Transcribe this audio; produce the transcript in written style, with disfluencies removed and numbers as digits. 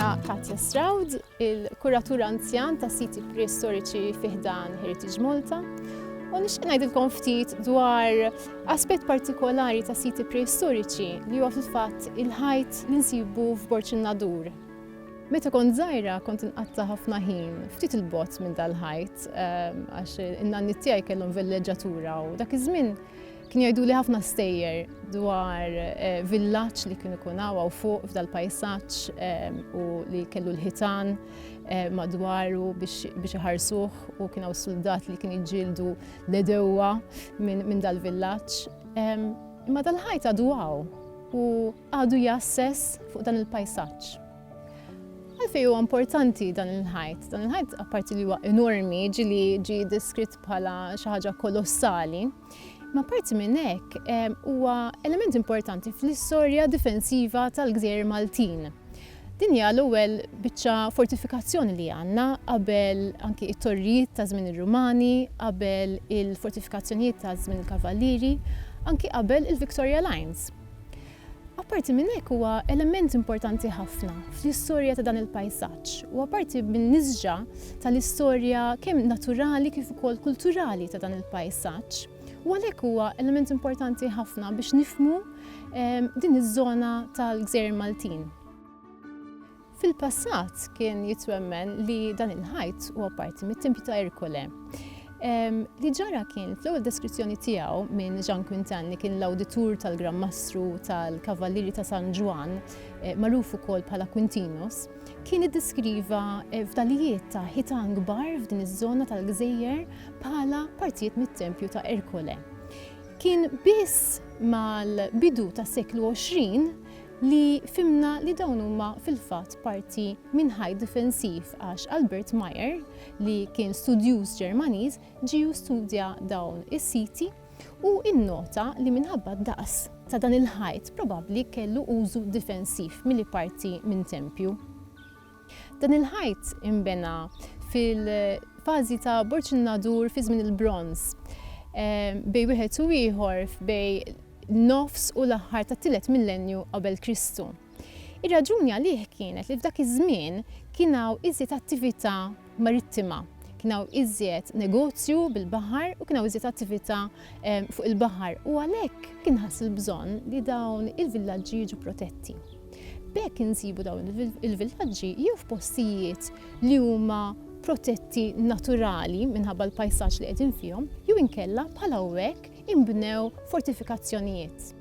Jiena Katja Stroud, il-kuratur anzjan ta' siti preistoriċi fi ħdan Heritage Malta, u nixtieq ngħidilkom ftit dwar aspett partikolari ta' siti preistoriċi li huwa fil-fatt il-ħajt li nsibu f'Borċ in-Nadur. Meta kont żgħira kont inqatta' ħafna ħin ftit il-bogħod minn dal-ħajt għax in-nanni tiegħi kellhom villeġġatura u dak iż-żmien kien jgħiduli ħafna stejjer dwar villaġġ li kien ikun hawn fuq f'dal-pajsaġġ u li kellu l-ħitan madwaru biex iħarsuh u kien hawn soldat li kien jiġġieldu l-edewwa minn dal-villaġġ. Imma dal-ħajt għadu hawn u għadu jassess fuq dan il-pajsaġġ. Għalfejn huwa importanti dan il-ħajt. Dan il-ħajt apparti li huwa enormi, ġie deskritt bħala xi ħaġa kolossali, ma parti minn hekk huwa element importanti fl-istorja difensiva tal-Gżejjer Maltin. Din hija l-ewwel biċċa fortifikazzjoni li għandna qabel anki t-torrijiet ta' żmien ir-Rumani, qabel il-fortifikazzjonijiet ta' żmien il-Kavallieri, anki qabel il-Victoria Lines. Apparti minn hekk huwa element importanti ħafna fl-istorja ta' dan il-pajsaġġ u apparti bin-nisġa tal-istorja kemm naturali kif ukoll kulturali ta' dan il-pajsaġġ. U għalhekk huwa element importanti ħafna biex nifhmu din iż-żona tal-Gżejjer Maltin. Fil-passat kien jitwemmen li dan il-ħajt huwa parti mit-Tempju ta' Ercole. Li ġara kien fl-ewwel deskrizzjoni tiegħu minn Jean Quintin li kien l-awditur tal-Gran Mastru tal-Kavallieri ta' San Juan, magħruf ukoll bħala Quintinos, kien iddeskriva fdalijiet ta' ħitan kbar f'din iż-żona tal-Gżejjer bħala partijiet mit-Tempju ta' Ercole. Kien biss mal-bidu tas-seklu 20 li fimna li dawn huma fil-fatt parti minn ħajt difensiv għax Albert Meyer li kien studjuż Ġermaniż ġie studja dawn is-siti u innota li minħabba d-daqs ta' dan il-ħajt probabbli kellu użu difensiv milli parti minn tempju. Dan il-ħajt imbena fil-fażi ta' Borċ in-Nadur fi żmien il-Bronż bejn wieħed u ieħor bejn nofs u l-aħħar tat-tielet millenju qabel Kristu. Ir-raġuni għalih kienet li f'dak iż-żmien kien hawn iżjed attività marittima, kien hawn iżjed negozju bil-baħar u kien hawn iżjed attività fuq il-baħar u għalhekk kien ħass il-bżonn li dawn il-villaġġi jiġu protetti. B'hekk insibu dawn il-villaġġi jew f'postijiet li huma protetti naturali minħabba l-pajsaġġ li qegħdin fihom jew inkella bħala hawnhekk inbnew fortifikazzjonijiet.